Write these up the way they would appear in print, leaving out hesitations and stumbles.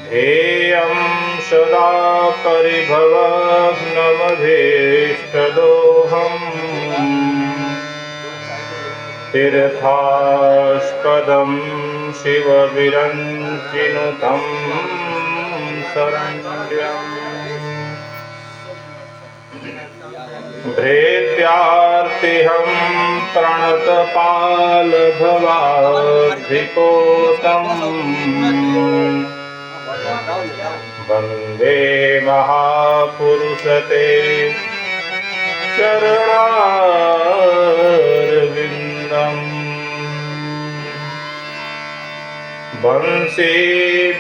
ध्येयं सदा परिभवग्नमभीष्टदोहम् तीर्थास्पदं शिवविरञ्चिनुतं शरण्यम् भृत्यार्तिहं प्रणतपालभवाब्धिपोतम् वन्दे महापुरुषते चरणारविन्दम् वंशी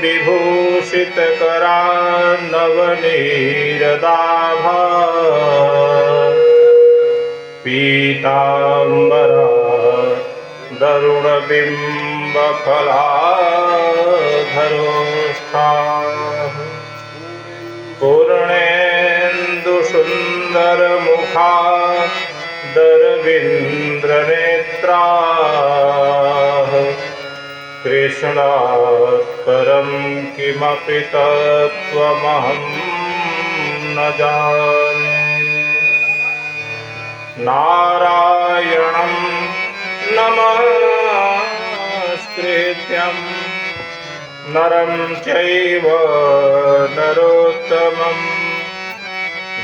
विभूषितकरान्नवनीरदाभा पीताम्बरा दरुणबिम्बफलाधरोष्ठाः पूर्णेन्दुसुन्दरमुखा दरविन्द्रनेत्राः कृष्णात् परं किमपि तत्त्वमहं न जाने। नारायणं नमस्कृत्यं नरं चैव नरोत्तमं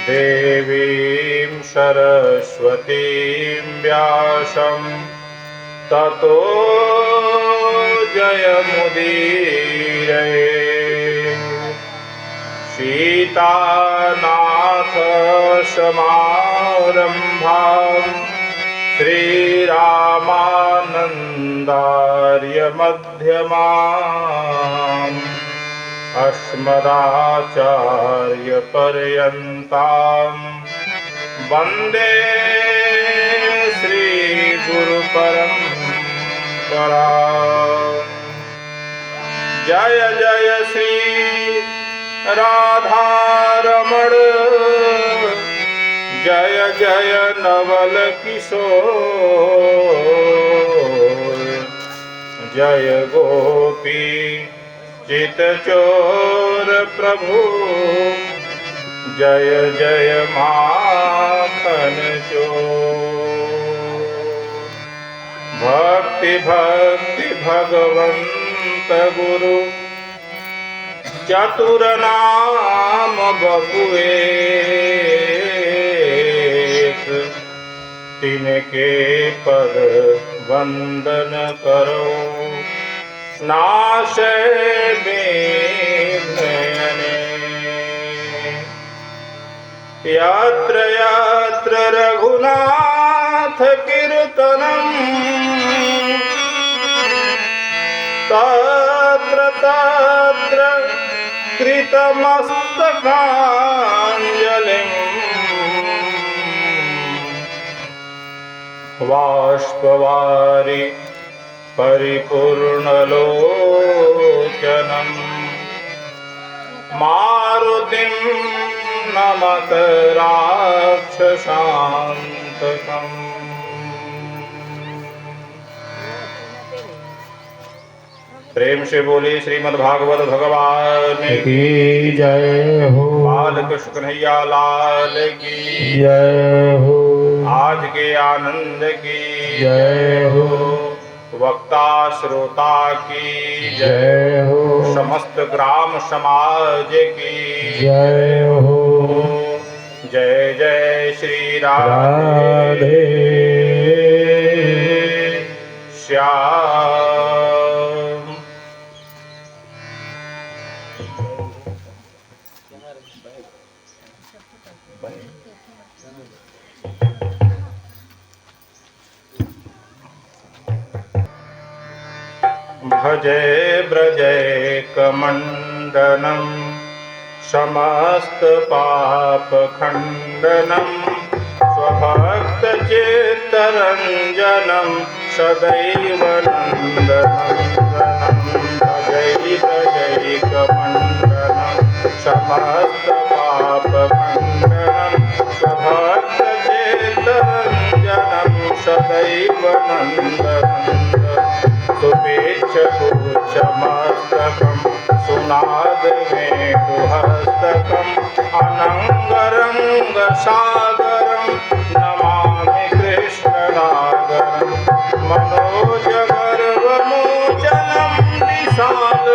देवीं सरस्वतीं व्यासं ततो जयमुदीरये। सीतानाथसमारम्भां श्रीरामानन्दार्यमध्यमाम् अस्मदाचार्यपर्यन्तां वन्दे श्रीगुरुपरम्पराम्। जय जय श्री राधारमण जय जय नवल किशोर जय गोपी चितचोर प्रभु जय जय माखन चोर। भक्ति भक्ति भगवंत गुरु चतुर नाम बपुएक तिनके पद वंदन करो नाशे नयने। यत्र यत्र रघुनाथ कीर्तनम् तत्र तत्र कृतमस्तकाञ्जलिं बाष्पवारि परिपूर्णलोचनं मारुतिं नमत राक्षसान्तकम्। प्रेम से बोले श्रीमद्भागवत भगवान की जय हो। बाल कृष्ण कन्हैया लाल की जय हो। आज के आनंद की जय हो। वक्ता श्रोता की जय हो। समस्त ग्राम समाज की जय हो। जय जय श्री राधे श्याम। भजे ब्रजैकमण्डनं समस्त पापखण्डनं स्वभक्तचित्तरञ्जनं सदैव नन्दनन्दनं। भजे ब्रजैकमण्डनं समस्त पापखण्डनं स्वभक्तचित्तरञ्जनं सदैव नन्दनन्दनं। शमस्तकं सुनादवेणुहस्तकम् अनङ्गरङ्गसागरं नमामि कृष्णनागरं मनोजगर्वमोचनं विशाललोललोचनं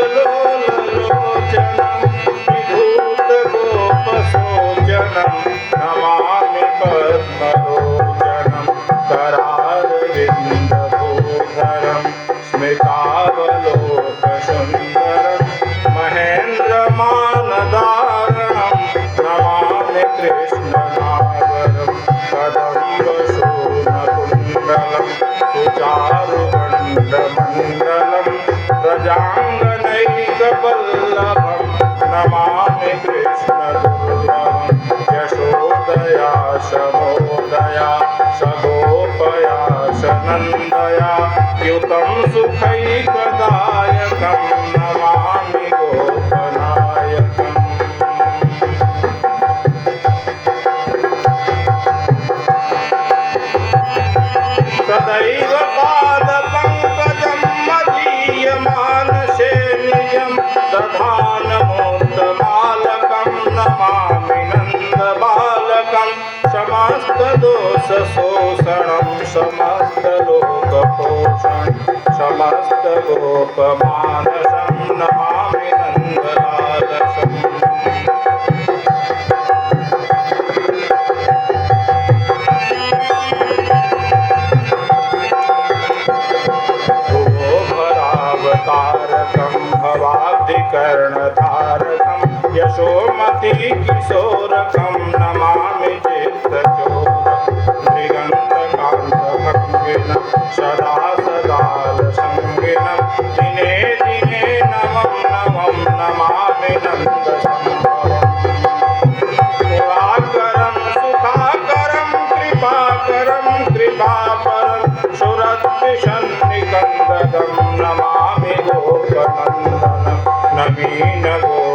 विधूतगोपशोचनं नमामि पद्मलोचनं करारविन्दभूधरं स्मितावलोकसुन्दरं महेन्द्रमानदारणं नमामि कृष्णनागरं कदम्बशूर्णकुण्डलं सुचारुगण्डमण्डलं प्रजाङ्गनैकवल्लभं नमामि कृष्णदुर्लभं यशोदया शमोदया सगोपया सनन्दया युतं सुखैकदायकं नमामि गोपनायकम् सदैव पादपङ्कजं मदीयमानसे निजं दधानमोत्तमालकं नमामि नन्दबालकं समस्तदोषशोषणं समस्तलोकपोषणं समस्तगोपमानसं नमामि नन्दलालसम् तारकं भवाब्धिकर्णधारकं यशोमतिकिशोरकं नमामि चित्तचोरकं मृगन्तकान्तभङ्गिनं सदा सदालसङ्गिनं दिने दिने नमं नमं नमामि नन्दसम्भवम् पुराकरं सुखाकरं कृपाकरं कृपापरं सुरद्विषन्निकन्ददं नमामि गोपनन्दनं नवीनगोपनागरं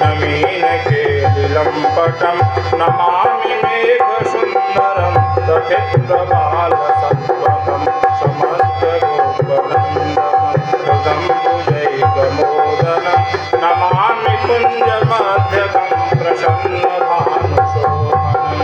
नवीनकेलिलम्पटं नमामि मेघसुन्दरं तथित्रबालसत्त्वकं समस्तगोपनन्दनं हृदम्बुजैकमोदनं नमामि कुञ्जमध्यकं प्रसन्नभानुशोभनम्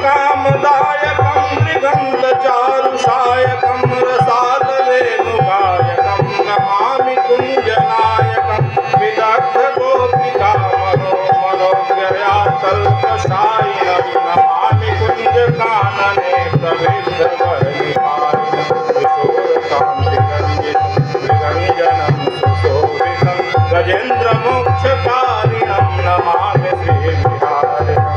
कामदायकं मृगन्तचारुषायकं रसालवेणुगायकं नमामि कुञ्जनायकं विदग्धगोपिकामनोमनोज्ञया कल्पशायिनं नमामि कुञ्जकानने प्रविद्धवरिपायिनं किशोरकान्तिरञ्जितं मृगञ्जनं सुशोभितं गजेन्द्रमोक्षकारिणं नमामि श्रीविहारिणम्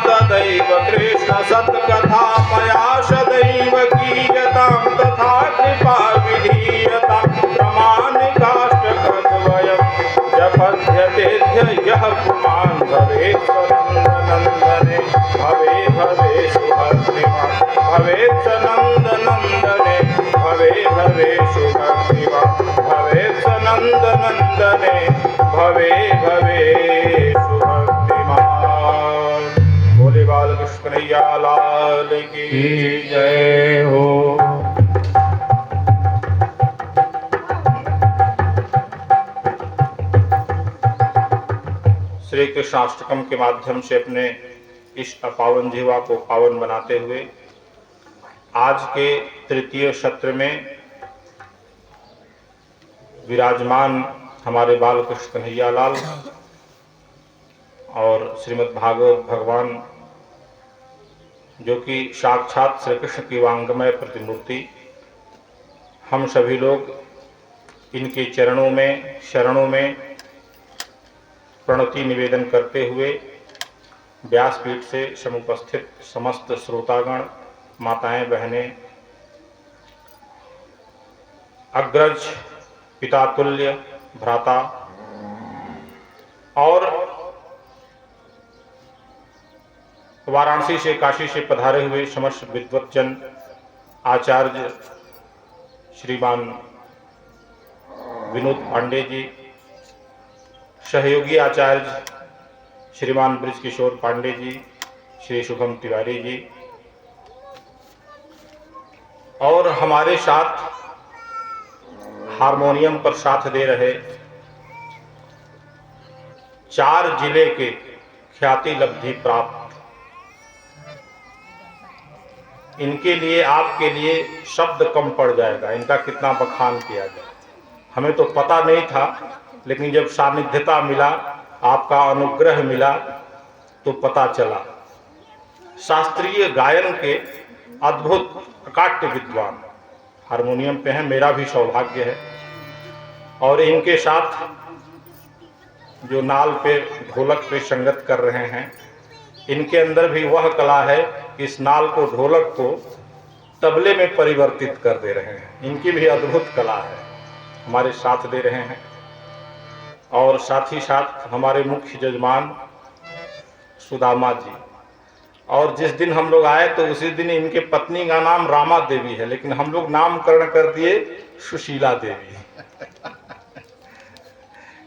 तथैव कृष्ण सत्कथा मया सदैव गीयतां तथा कृपा विधीयतां प्रमाणिकाष्टकद्वयं जपध्यतेऽद्य यः पुमान् भवेत् नन्दनन्दने भवे भवे सुभद्रिमान् भवेत् नन्दनन्दने भवे भवे सुभद्रिमान् भवेत् नन्दनन्दने भवे भवे सुभद्रिमान्। बोले बालकृष्ण कन्हैया लाल की जय हो। श्री कृष्णाष्टकम के माध्यम से अपने इस अपावन जीवा को पावन बनाते हुए आज के तृतीय सत्र में विराजमान हमारे बालकृष्ण कन्हैया लाल और श्रीमद् भागवत भगवान जो कि साक्षात श्री कृष्ण की वांगमय प्रतिमूर्ति, हम सभी लोग इनके चरणों में शरणों में प्रणति निवेदन करते हुए व्यासपीठ से समुपस्थित समस्त श्रोतागण, माताएं, बहनें, अग्रज, पितातुल्य, भ्राता और वाराणसी से, काशी से पधारे हुए समस्त विद्वतजन, आचार्य श्रीमान विनोद पांडे जी, सहयोगी आचार्य श्रीमान ब्रिजकिशोर पांडे जी, श्री शुभम तिवारी जी, और हमारे साथ हारमोनियम पर साथ दे रहे 4 जिले के ख्याति लब्धि प्राप्त, इनके लिए, आपके लिए शब्द कम पड़ जाएगा, इनका कितना बखान किया जाए। हमें तो पता नहीं था, लेकिन जब सानिध्यता मिला, आपका अनुग्रह मिला, तो पता चला। शास्त्रीय गायन के अद्भुत अकाट्य विद्वान हारमोनियम पे हैं, मेरा भी सौभाग्य है। और इनके साथ जो नाल पे, ढोलक पे संगत कर रहे हैं, इनके अंदर भी वह कला है कि इस नाल को, ढोलक को तबले में परिवर्तित कर दे रहे हैं। इनकी भी अद्भुत कला है, हमारे साथ दे रहे हैं। और साथ ही साथ हमारे मुख्य जजमान सुदामा जी। और जिस दिन हम लोग आए तो उसी दिन इनके पत्नी का नाम रामा देवी है, लेकिन हम लोग नामकरण कर दिए सुशीला देवी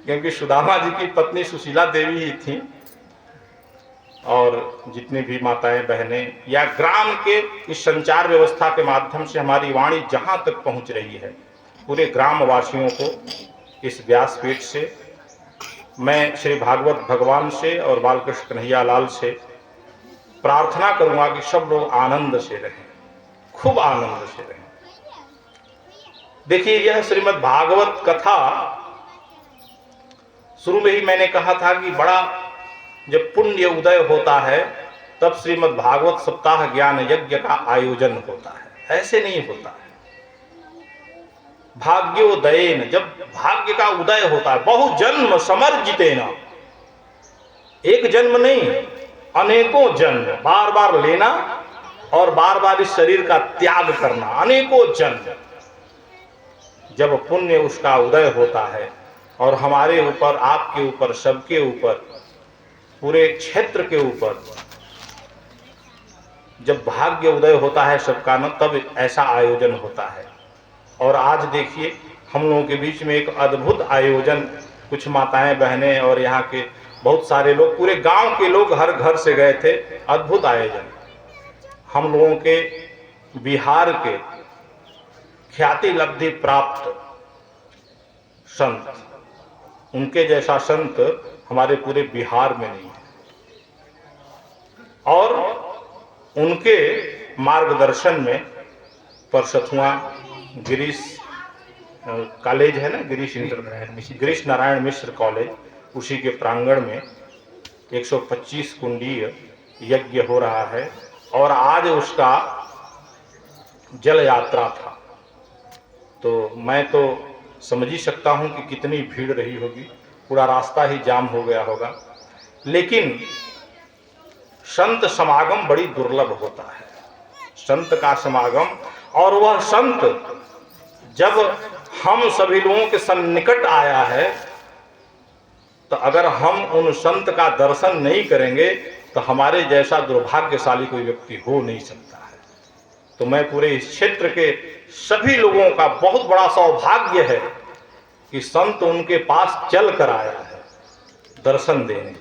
क्योंकि सुदामा जी की पत्नी सुशीला देवी ही थी। और जितनी भी माताएं बहनें या ग्राम के इस संचार व्यवस्था के माध्यम से हमारी वाणी जहां तक पहुंच रही है, पूरे ग्राम वासियों को इस व्यासपीठ से मैं श्री भागवत भगवान से और बालकृष्ण कन्हैया लाल से प्रार्थना करूंगा कि सब लोग आनंद से रहें, खूब आनंद से रहें। देखिए, यह श्रीमद् भागवत कथा, शुरू में ही मैंने कहा था कि बड़ा जब पुण्य उदय होता है तब श्रीमद् भागवत सप्ताह ज्ञान यज्ञ का आयोजन होता है, ऐसे नहीं होता है। भाग्योदयेन, जब भाग्य का उदय होता है, बहु जन्म समर्जितेन, एक जन्म नहीं, अनेकों जन्म, बार बार लेना और बार बार इस शरीर का त्याग करना, अनेकों जन्म, जब पुण्य उसका उदय होता है और हमारे ऊपर, आपके ऊपर, सबके ऊपर, पूरे क्षेत्र के ऊपर जब भाग्य उदय होता है सबका न, तब ऐसा आयोजन होता है। और आज देखिए, हम लोगों के बीच में एक अद्भुत आयोजन, कुछ माताएं बहनें और यहाँ के बहुत सारे लोग, पूरे गांव के लोग हर घर से गए थे। अद्भुत आयोजन। हम लोगों के बिहार के ख्याति लब्धि प्राप्त संत, उनके जैसा संत हमारे पूरे बिहार में नहीं है। और उनके मार्गदर्शन में परसथुआ गिरीश कॉलेज है ना, गिरीश नारायण मिश्र कॉलेज, उसी के प्रांगण में 125 कुंडीय यज्ञ हो रहा है। और आज उसका जल यात्रा था, तो मैं तो समझ ही सकता हूं कि कितनी भीड़ रही होगी, पूरा रास्ता ही जाम हो गया होगा। लेकिन संत समागम बड़ी दुर्लभ होता है, संत का समागम। और वह संत जब हम सभी लोगों के सन्निकट आया है, तो अगर हम उन संत का दर्शन नहीं करेंगे तो हमारे जैसा दुर्भाग्यशाली कोई व्यक्ति हो नहीं सकता है। तो मैं पूरे इस क्षेत्र के सभी लोगों का बहुत बड़ा सौभाग्य है कि संत उनके पास चल कर आया है दर्शन देने,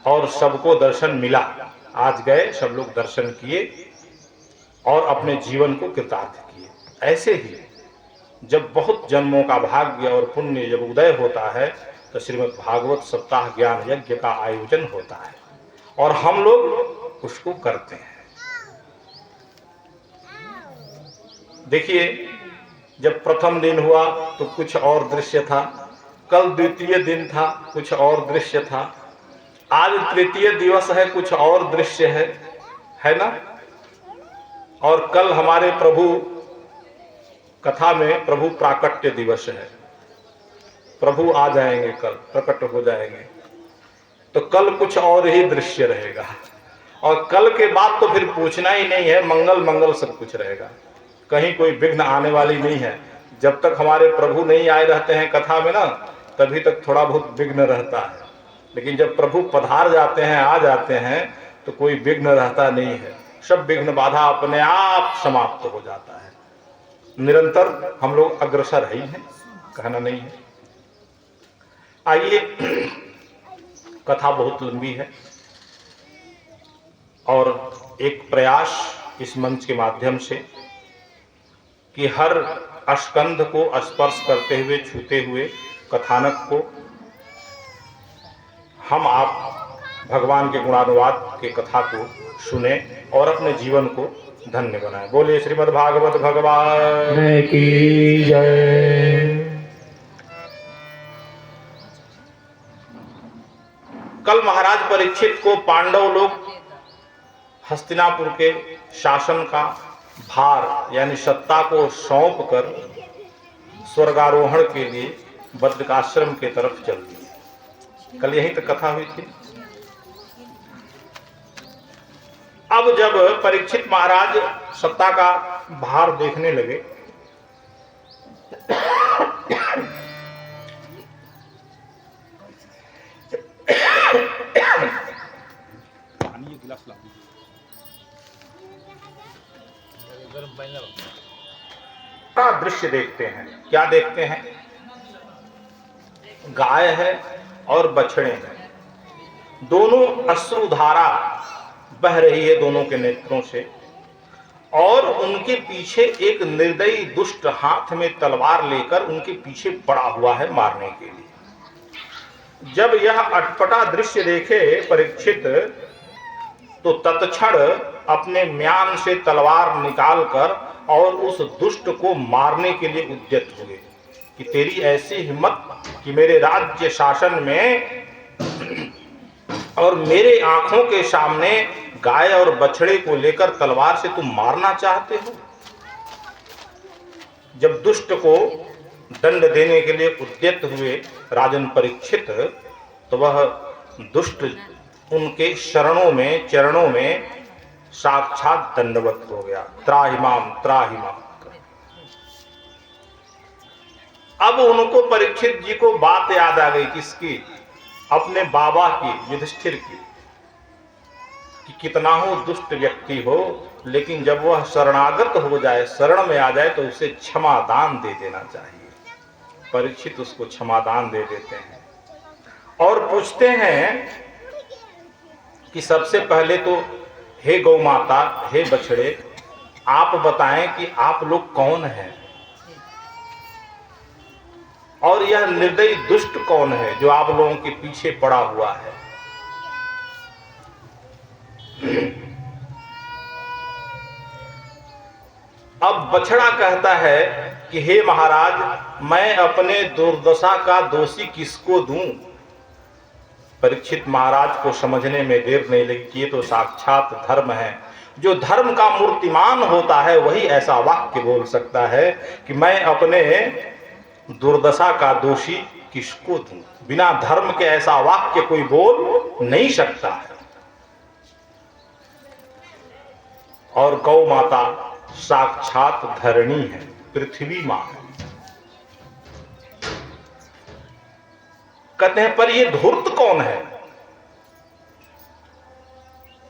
और सबको दर्शन मिला। आज गए, सब लोग दर्शन किए और अपने जीवन को कृतार्थ किए। ऐसे ही जब बहुत जन्मों का भाग्य और पुण्य जब उदय होता है, तो श्रीमद् भागवत सप्ताह ज्ञान यज्ञ का आयोजन होता है और हम लोग उसको करते हैं। देखिए, जब प्रथम दिन हुआ तो कुछ और दृश्य था, कल द्वितीय दिन था, कुछ और दृश्य था, आज तृतीय दिवस है, कुछ और दृश्य है ना। और कल हमारे प्रभु कथा में प्रभु प्राकट्य दिवस है, प्रभु आ जाएंगे, कल प्रकट हो जाएंगे, तो कल कुछ और ही दृश्य रहेगा। और कल के बाद तो फिर पूछना ही नहीं है, मंगल मंगल सब कुछ रहेगा, कहीं कोई विघ्न आने वाली नहीं है। जब तक हमारे प्रभु नहीं आए रहते हैं कथा में ना, तभी तक थोड़ा बहुत विघ्न रहता है, लेकिन जब प्रभु पधार जाते हैं, आ जाते हैं, तो कोई विघ्न रहता नहीं है, सब विघ्न बाधा अपने आप समाप्त हो जाता है। निरंतर हम लोग अग्रसर ही हैं, कहना नहीं है। आइए, कथा बहुत लंबी है और एक प्रयास इस मंच के माध्यम से कि हर अस्कंध को स्पर्श करते हुए, छूते हुए कथानक को हम आप भगवान के गुणानुवाद के कथा को सुने और अपने जीवन को धन्य बनाएं। बोलिए श्रीमद् भागवत भगवान की जय। कल महाराज परीक्षित को पांडव लोग हस्तिनापुर के शासन का भार यानी सत्ता को सौंप कर स्वर्गारोहण के लिए बद्रिकाश्रम के तरफ चल दिए। कल यहीं तक कथा हुई थी। अब जब परीक्षित महाराज सत्ता का भार देखने लगे पानी एक गिलास ला, दृश्य देखते हैं। क्या देखते हैं? गाय है और बछड़े हैं, दोनों अश्रुधारा बह रही है दोनों के नेत्रों से, और उनके पीछे एक निर्दयी दुष्ट हाथ में तलवार लेकर उनके पीछे पड़ा हुआ है मारने के लिए। जब यह अटपटा दृश्य देखे परीक्षित तो तत्क्षण अपने म्यान से तलवार निकालकर और उस दुष्ट को मारने के लिए उद्यत हुए कि तेरी ऐसी हिम्मत कि मेरे राज्य शासन में और मेरे आंखों के सामने गाय और बछड़े को लेकर तलवार से तुम मारना चाहते हो। जब दुष्ट को दंड देने के लिए उद्यत हुए राजन परीक्षित, तो वह दुष्ट उनके शरणों में, चरणों में साक्षात दंडवत हो गया। त्राहिमाम त्राहिमाम। अब उनको परीक्षित जी को बात याद आ गई, किसकी? अपने बाबा की, युधिष्ठिर की, कि कितना हो दुष्ट व्यक्ति हो, लेकिन जब वह शरणागत हो जाए, शरण में आ जाए, तो उसे क्षमा दान दे देना चाहिए। परीक्षित उसको क्षमा दान दे देते हैं और पूछते हैं कि सबसे पहले तो हे गौ माता, हे बछड़े, आप बताएं कि आप लोग कौन हैं और यह निर्दयी दुष्ट कौन है जो आप लोगों के पीछे पड़ा हुआ है। अब बछड़ा कहता है कि हे महाराज, मैं अपने दुर्दशा का दोषी किसको दूं? परीक्षित महाराज को समझने में देर नहीं लगी, ये तो साक्षात धर्म है। जो धर्म का मूर्तिमान होता है वही ऐसा वाक्य बोल सकता है कि मैं अपने दुर्दशा का दोषी किसको दूं। बिना धर्म के ऐसा वाक्य कोई बोल नहीं सकता है। और गौ माता साक्षात धरणी है, पृथ्वी मां है। कहते हैं पर ये धूर्त कौन है?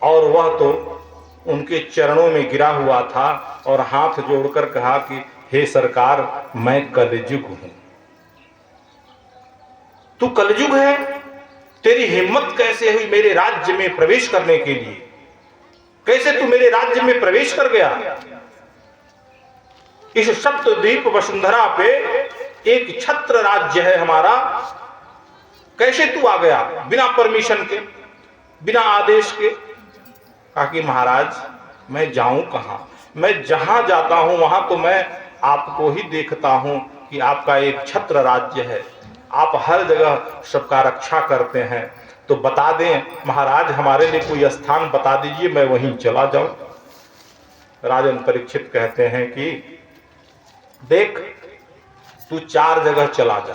और वह तो उनके चरणों में गिरा हुआ था और हाथ जोड़कर कहा कि हे सरकार, मैं कलयुग हूं। तू कलयुग है? तेरी हिम्मत कैसे हुई मेरे राज्य में प्रवेश करने के लिए? कैसे तू मेरे राज्य में प्रवेश कर गया? इस सप्तद्वीप वसुंधरा पे एक छत्र राज्य है हमारा, कैसे तू आ गया बिना परमिशन के, बिना आदेश के? कहा कि महाराज, मैं जाऊं कहां? मैं जहां जाता हूं वहां तो मैं आपको ही देखता हूं कि आपका एक छत्र राज्य है, आप हर जगह सबका रक्षा करते हैं। तो बता दें महाराज, हमारे लिए कोई स्थान बता दीजिए, मैं वहीं चला जाऊं। राजन परीक्षित कहते हैं कि देख, तू 4 जगह चला जा।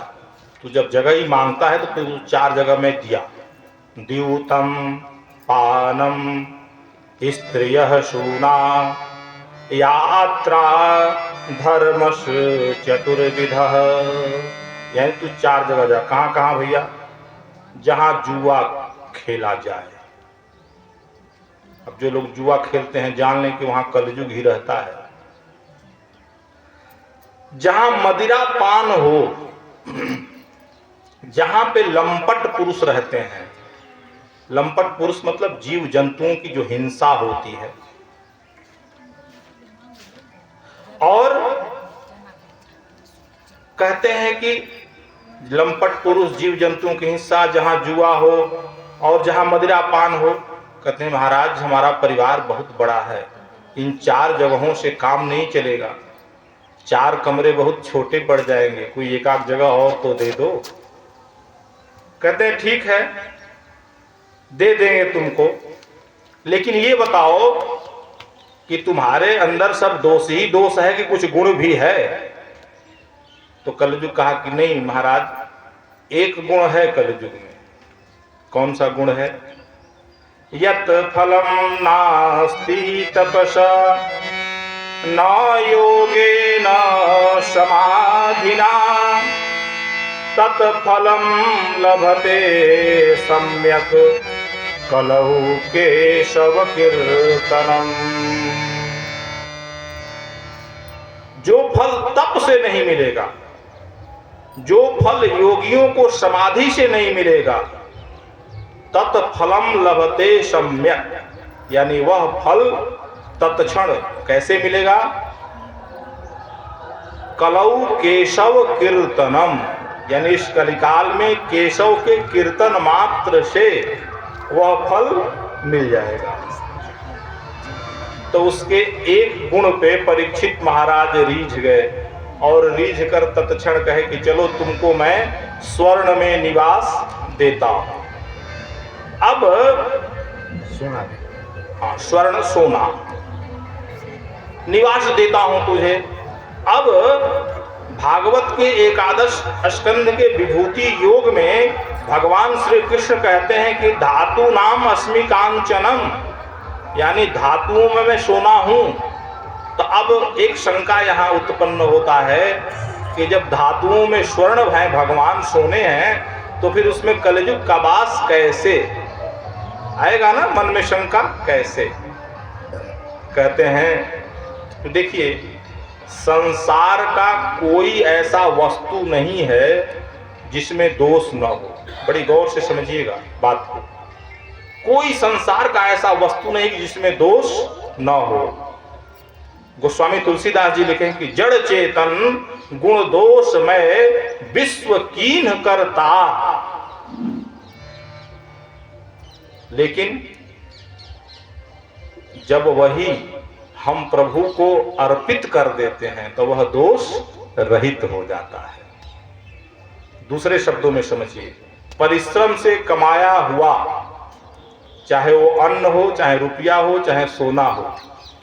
तू जब जगह ही मांगता है तो तू 4 जगह में दिया। द्यूतम पानम स्त्रियः शूना यात्रा धर्मस् चतुर्विधः। यानी तू 4 जगह जा। कहां कहां भैया? जहां जुआ खेला जाए, अब जो लोग जुआ खेलते हैं जान लें कि वहां कलयुग ही रहता है। जहां मदिरा पान हो, जहां पे लंपट पुरुष रहते हैं, लंपट पुरुष मतलब जीव जंतुओं की जो हिंसा होती है, और कहते हैं कि लंपट पुरुष जीव जंतुओं की हिंसा, जहां जुआ हो और जहां मदिरा पान हो। कहते हैं महाराज हमारा परिवार बहुत बड़ा है, इन 4 जगहों से काम नहीं चलेगा, 4 कमरे बहुत छोटे पड़ जाएंगे, कोई एक आध जगह और तो दे दो। कहते हैं ठीक है दे देंगे तुमको, लेकिन ये बताओ कि तुम्हारे अंदर सब दोष ही दोष है कि कुछ गुण भी है। तो कलयुग कहा कि नहीं महाराज एक गुण है कलयुग में। कौन सा गुण है? यत् फलम नास्ति तपसा न योगेन समाधिना तत् फलम लभते सम्यक कलौ केशव कीर्तनम। जो फल तप से नहीं मिलेगा, जो फल योगियों को समाधि से नहीं मिलेगा, तत् फलम लभते सम्यक, यानी वह फल तत्क्षण कैसे मिलेगा? कलौ केशव कीर्तनम, यानी इस कलिकाल में केशव के कीर्तन मात्र से वह फल मिल जाएगा। तो उसके एक गुण पे परीक्षित महाराज रीझ गए और रीझ कर तत्क्षण कहे कि चलो तुमको मैं स्वर्ण में निवास देता हूं। अब सोना, हाँ स्वर्ण सोना निवास देता हूं तुझे। अब भागवत के 11 स्कंध के विभूति योग में भगवान श्री कृष्ण कहते हैं कि धातु नाम अस्मि कांचनम, यानी धातुओं में मैं सोना हूं। तो अब एक शंका यहां उत्पन्न होता है कि जब धातुओं में स्वर्ण है, भगवान सोने हैं, तो फिर उसमें कलयुग का वास कैसे आएगा ना? मन में शंका कैसे? कहते हैं देखिए संसार का कोई ऐसा वस्तु नहीं है जिसमें दोष न हो। बड़ी गौर से समझिएगा बात को। कोई संसार का ऐसा वस्तु नहीं जिसमें दोष न हो। गोस्वामी तुलसीदास जी लिखें कि जड़ चेतन गुण दोष में विश्व कीन करता, लेकिन जब वही हम प्रभु को अर्पित कर देते हैं तो वह दोष रहित हो जाता है। दूसरे शब्दों में समझिए, परिश्रम से कमाया हुआ, चाहे वो अन्न हो, चाहे रुपया हो, चाहे सोना हो,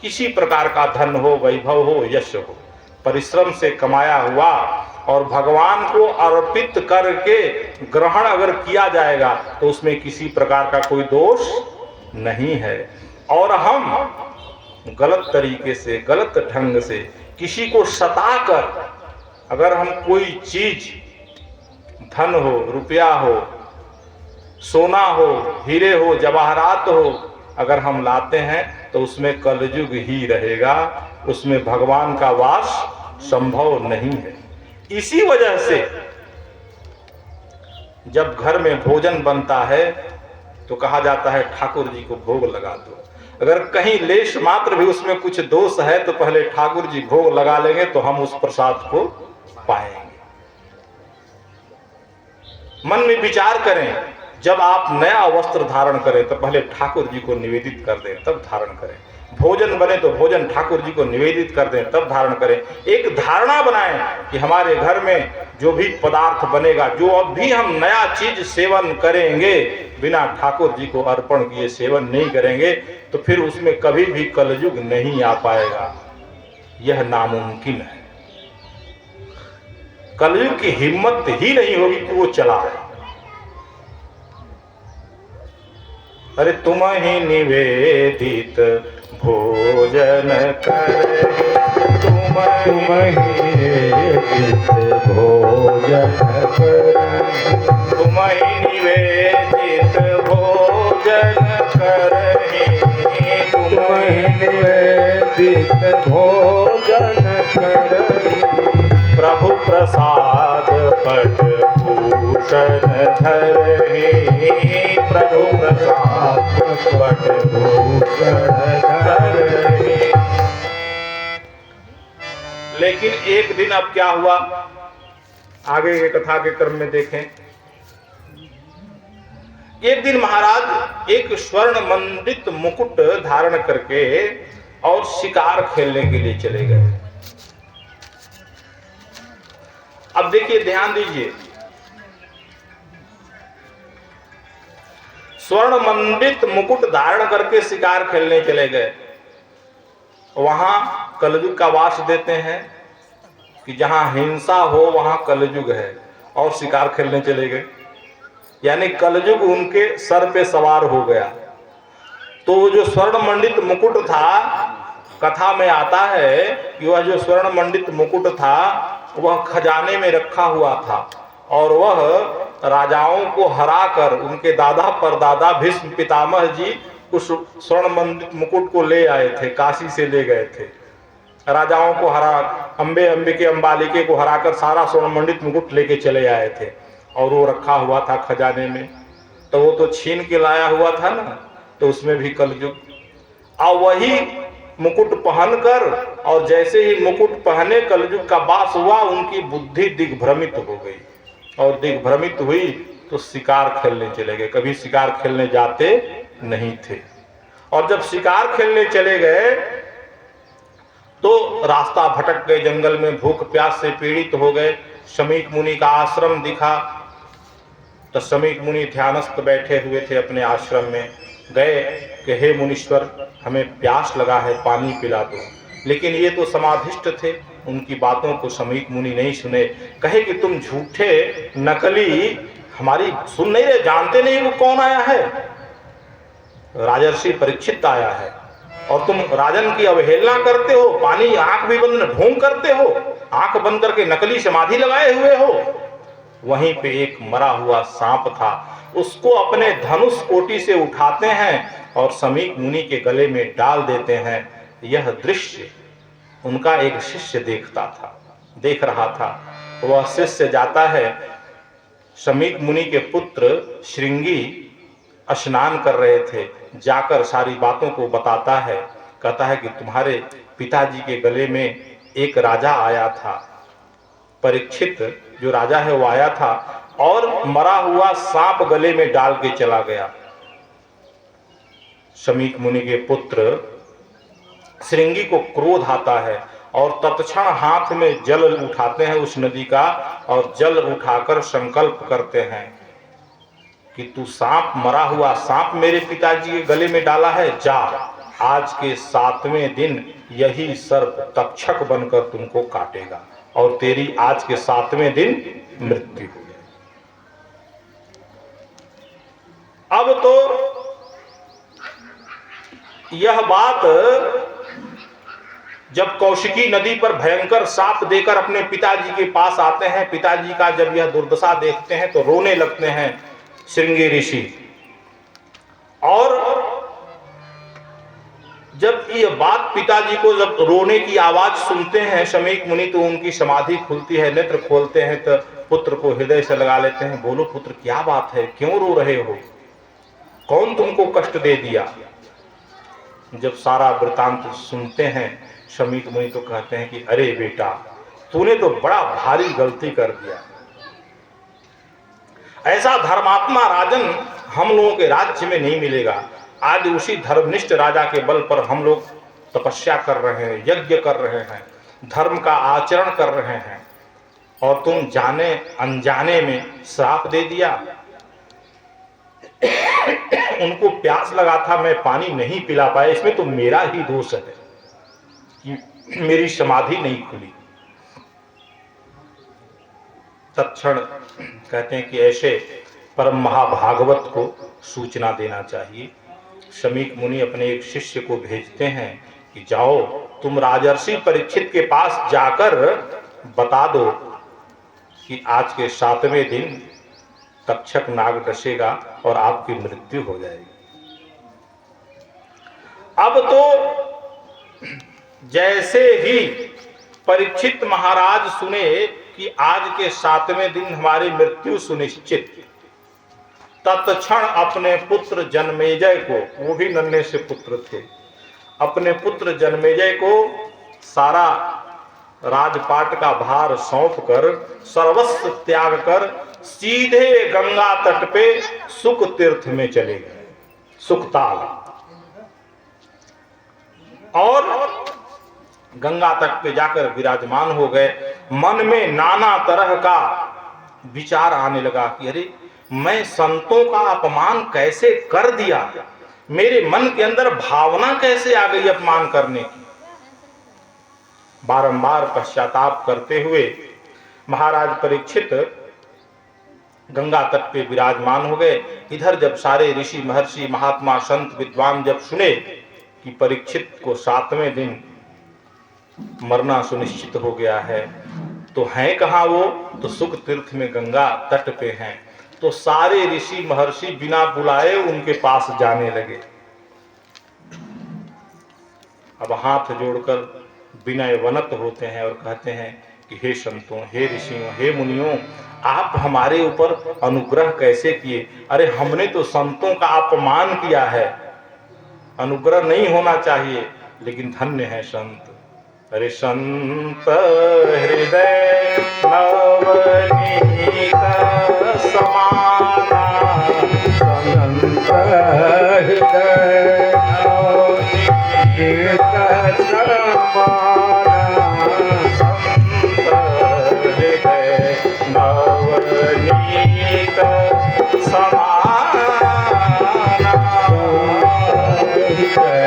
किसी प्रकार का धन हो, वैभव हो, यश हो, परिश्रम से कमाया हुआ और भगवान को अर्पित करके ग्रहण अगर किया जाएगा तो उसमें किसी प्रकार का कोई दोष नहीं है। और हम गलत तरीके से, गलत ढंग से किसी को सताकर अगर हम कोई चीज, धन हो, रुपया हो, सोना हो, हीरे हो, जवाहरात हो, अगर हम लाते हैं तो उसमें कलयुग ही रहेगा, उसमें भगवान का वास संभव नहीं है। इसी वजह से जब घर में भोजन बनता है तो कहा जाता है ठाकुर जी को भोग लगा दो। अगर कहीं लेश मात्र भी उसमें कुछ दोष है तो पहले ठाकुर जी भोग लगा लेंगे तो हम उस प्रसाद को पाएंगे। मन में विचार करें, जब आप नया वस्त्र धारण करें तो पहले ठाकुर जी को निवेदित कर दें तब धारण करें। भोजन बने तो भोजन ठाकुर जी को निवेदित कर दें तब धारण करें। एक धारणा बनाएं कि हमारे घर में जो भी पदार्थ बनेगा, जो अब भी हम नया चीज सेवन करेंगे, बिना ठाकुर जी को अर्पण किए सेवन नहीं करेंगे तो फिर उसमें कभी भी कलयुग नहीं आ पाएगा। यह नामुमकिन है। कलयुग की हिम्मत ही नहीं होगी कि वो चला है। अरे तुम ही निवेदित भोजन कर, तुम ही निवेदित भोजन कर, तुम ही निवेदित भोजन कर, तुम निवेदित भोजन करई। प्रभु प्रसाद पट भूषण धरहि, प्रभु प्रसाद पट भूषण धरहि। लेकिन एक दिन अब क्या हुआ, आगे के कथा के क्रम में देखें। एक दिन महाराज एक स्वर्ण मंडित मुकुट धारण करके और शिकार खेलने के लिए चले गए। अब देखिए, ध्यान दीजिए, स्वर्ण मंडित मुकुट धारण करके शिकार खेलने चले गए। वहां कलयुग का वास देते हैं कि जहां हिंसा हो वहां कलयुग है, और शिकार खेलने चले गए, यानी कलयुग उनके सर पे सवार हो गया। तो वो जो स्वर्ण मंडित मुकुट था, कथा में आता है कि वह जो स्वर्ण मंडित मुकुट था वह खजाने में रखा हुआ था, और वह राजाओं को हराकर उनके दादा परदादा भीष्म पितामह जी उस स्वर्ण मंडित मुकुट को ले आए थे, काशी से ले गए थे। राजाओं को हरा, अंबिके अंबालिके को हराकर सारा स्वर्ण मंडित मुकुट लेके चले आए थे, और वो रखा हुआ था खजाने में। तो वो तो छीन के लाया हुआ था ना, तो उसमें भी कलयुग। और वही मुकुट पहनकर, और जैसे ही मुकुट पहने कलयुग का वास हुआ, उनकी बुद्धि दिग्भ्रमित हो गई, और दिग्भ्रमित हुई तो शिकार खेलने चले गए। कभी शिकार खेलने जाते नहीं थे, और जब शिकार खेलने चले गए तो रास्ता भटक गए, जंगल में भूख प्यास से पीड़ित हो गए। शमीक मुनि का आश्रम दिखा, तो शमीक मुनि ध्यानस्थ बैठे हुए थे अपने आश्रम में। गए कि हे मुनीश्वर, हमें प्यास लगा है, पानी पिला दो। लेकिन ये तो समाधिष्ठ थे, उनकी बातों को शमीक मुनि नहीं सुने। कहे कि तुम झूठे नकली, हमारी सुन नहीं रहे, जानते नहीं वो कौन आया है। राजर्षि परीक्षित आया है, और तुम राजन की अवहेलना करते हो, पानी आंख भी बंद ढोंग करते हो, आंख बंद करके नकली समाधि लगाए हुए हो। वहीं पे एक मरा हुआ सांप था, उसको अपने धनुष कोटि से उठाते हैं और शमीक मुनि के गले में डाल देते हैं। यह दृश्य उनका एक शिष्य देख रहा था। वह शिष्य जाता है, शमीक मुनि के पुत्र श्रृंगी स्नान कर रहे थे, जाकर सारी बातों को बताता है। कहता है कि तुम्हारे पिताजी के गले में एक राजा आया था, परीक्षित जो राजा है वो आया था, और मरा हुआ सांप गले में डाल के चला गया। शमीक मुनि के पुत्र श्रृंगी को क्रोध आता है, और तत्क्षण हाथ में जल उठाते हैं उस नदी का, और जल उठाकर संकल्प करते हैं कि तू सांप, मरा हुआ सांप मेरे पिताजी के गले में डाला है, जा आज के 7वें दिन यही सर्प तक्षक बनकर तुमको काटेगा, और तेरी आज के 7वें दिन मृत्यु हो जाएगी। अब तो यह बात जब कौशिकी नदी पर भयंकर साप देकर अपने पिताजी के पास आते हैं, पिताजी का जब यह दुर्दशा देखते हैं तो रोने लगते हैं श्रृंगी ऋषि। और जब ये बात पिताजी को जब रोने की आवाज सुनते हैं शमीक मुनि, तो उनकी समाधि खुलती है, नेत्र खोलते हैं, तो पुत्र को हृदय से लगा लेते हैं। बोलो पुत्र, क्या बात है, क्यों रो रहे हो, कौन तुमको कष्ट दे दिया। जब सारा वृतांत सुनते हैं शमीक मुनि तो कहते हैं कि अरे बेटा, तूने तो बड़ा भारी गलती कर दिया। ऐसा धर्मात्मा राजन हम लोगों के राज्य में नहीं मिलेगा। आज उसी धर्मनिष्ठ राजा के बल पर हम लोग तपस्या कर रहे हैं, यज्ञ कर रहे हैं, धर्म का आचरण कर रहे हैं, और तुम जाने अनजाने में श्राप दे दिया। उनको प्यास लगा था, मैं पानी नहीं पिला पाया, इसमें तो मेरा ही दोष है कि मेरी समाधि नहीं खुली। तत्क्षण कहते हैं कि ऐसे परम महाभागवत को सूचना देना चाहिए। शमीक मुनि अपने एक शिष्य को भेजते हैं कि जाओ तुम राजर्षि परीक्षित के पास जाकर बता दो कि आज के 7वें दिन तक्षक नाग डसेगा और आपकी मृत्यु हो जाएगी। अब तो जैसे ही परीक्षित महाराज सुने कि आज के 7वें दिन हमारी मृत्यु सुनिश्चित, तत्क्षण अपने पुत्र जन्मेजय को, वो भी नन्हे से पुत्र थे, अपने पुत्र जन्मेजय को सारा राजपाट का भार सौंप कर, सर्वस्व त्याग कर सीधे गंगा तट पे सुख तीर्थ में चले गए, सुखताल। और गंगा तट पे जाकर विराजमान हो गए। मन में नाना तरह का विचार आने लगा कि अरे मैं संतों का अपमान कैसे कर दिया, मेरे मन के अंदर भावना कैसे आ गई अपमान करने की। बारंबार पश्चाताप करते हुए महाराज परीक्षित गंगा तट पे विराजमान हो गए। इधर जब सारे ऋषि महर्षि महात्मा संत विद्वान जब सुने कि परीक्षित को 7वें दिन मरना सुनिश्चित हो गया है, तो हैं कहाँ वो, तो सुख तीर्थ में गंगा तट पे हैं। तो सारे ऋषि महर्षि बिना बुलाए उनके पास जाने लगे। अब हाथ जोड़कर विनयवनत होते हैं और कहते हैं कि हे संतों, हे ऋषियों, हे मुनियों, आप हमारे ऊपर अनुग्रह कैसे किए। अरे हमने तो संतों का अपमान किया है, अनुग्रह नहीं होना चाहिए, लेकिन धन्य है संत। अरे संत हृदय नवनीत समाना, संत हृदय नवनीत समाना, संत हृदय नवनीत समाना, हृदय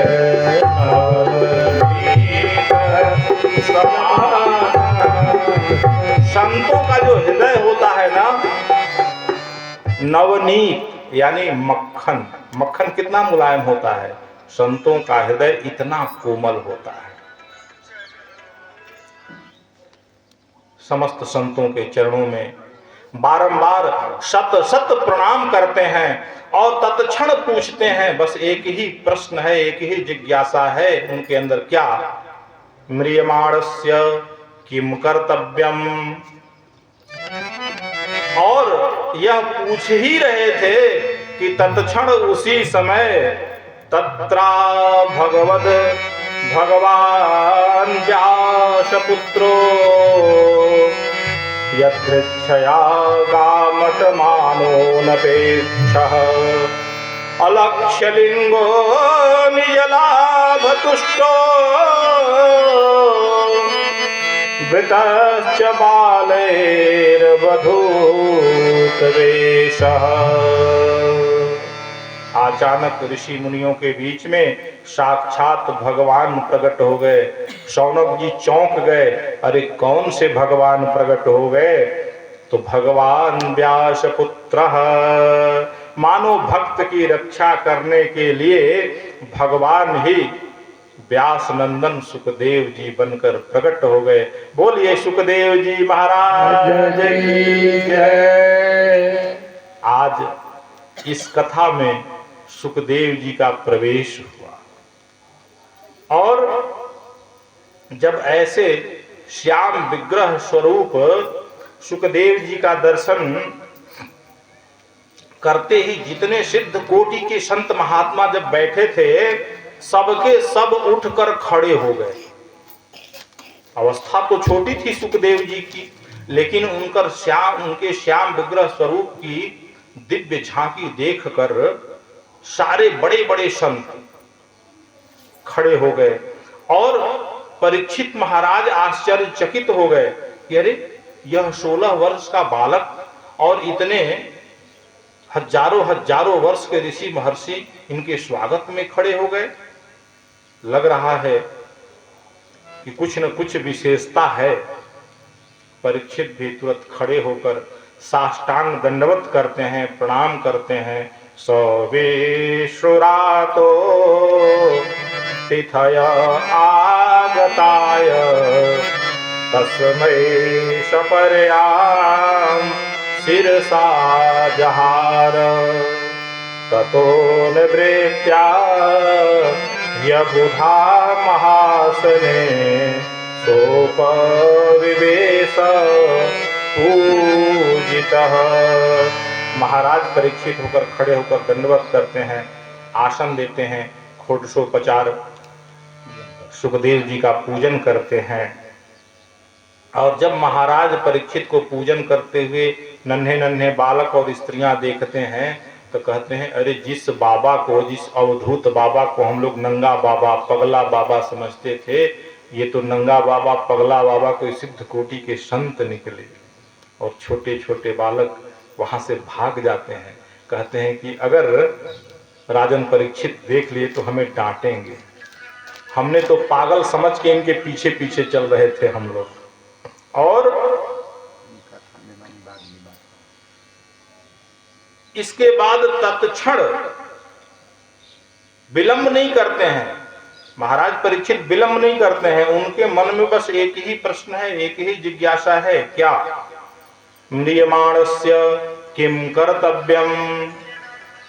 संतों का जो हृदय होता है ना, नवनीत यानी मक्खन। मक्खन कितना मुलायम होता है, संतों का हृदय इतना कोमल होता है। समस्त संतों के चरणों में बारंबार शत शत प्रणाम करते हैं और तत्क्षण पूछते हैं, बस एक ही प्रश्न है, एक ही जिज्ञासा है उनके अंदर, क्या म्रियमाणस्य किम कर्तव्यम। और यह पूछ ही रहे थे कि तत्क्षण उसी समय तत्रा भगवद भगवान व्यासपुत्रो यत्रेच्छया गामटमानो नपेक्षः अलक्ष्यलिंगो निजलाभतुष्टो वृतश्च बालैर्वधूतवेषः। अचानक ऋषि मुनियों के बीच में साक्षात भगवान प्रकट हो गए। शौनक जी चौंक गए, अरे कौन से भगवान प्रकट हो गए, तो भगवान व्यास पुत्र, मानो भक्त की रक्षा करने के लिए भगवान ही व्यास नंदन सुखदेव जी बनकर प्रकट हो गए। बोलिए सुखदेव जी महाराज की जय। आज इस कथा में सुखदेव जी का प्रवेश हुआ और जब ऐसे श्याम विग्रह स्वरूप सुखदेव जी का दर्शन करते ही जितने सिद्ध कोटि के संत महात्मा जब बैठे थे, सबके सब उठकर खड़े हो गए। अवस्था तो छोटी थी सुखदेव जी की, लेकिन उनके श्याम विग्रह स्वरूप की दिव्य झांकी देखकर सारे बड़े बड़े संत खड़े हो गए और परीक्षित महाराज आश्चर्यचकित हो गए कि अरे यह 16 वर्ष का बालक और इतने हजारों हजारों वर्ष के ऋषि महर्षि इनके स्वागत में खड़े हो गए। लग रहा है कि कुछ न कुछ विशेषता है। परीक्षित भी तुरंत खड़े होकर साष्टांग दंडवत करते हैं, प्रणाम करते हैं। सवेशुरातो तिथय आगताय तस्मै सपर्याम शिरसा जहार ततो निवृत्त्या यबुधा महासने सोपविवेश पूजितः। महाराज परीक्षित होकर खड़े होकर दंडवत करते हैं, आसन देते हैं, षोडशोपचार सुखदेव जी का पूजन करते हैं। और जब महाराज परीक्षित को पूजन करते हुए नन्हे नन्हे बालक और स्त्रियां देखते हैं तो कहते हैं, अरे जिस बाबा को, जिस अवधूत बाबा को हम लोग नंगा बाबा, पगला बाबा समझते थे, ये तो नंगा बाबा, पगला बाबा कोई सिद्ध कोटि के संत निकले। और छोटे छोटे बालक वहां से भाग जाते हैं, कहते हैं कि अगर राजन परीक्षित देख लिए तो हमें डांटेंगे, हमने तो पागल समझ के इनके पीछे पीछे चल रहे थे हम लोग। और इसके बाद तत्क्षण विलंब नहीं करते हैं, महाराज परीक्षित विलंब नहीं करते हैं। उनके मन में बस एक ही प्रश्न है, एक ही जिज्ञासा है, क्या? म्रियमाणस्य किम कर्तव्यम,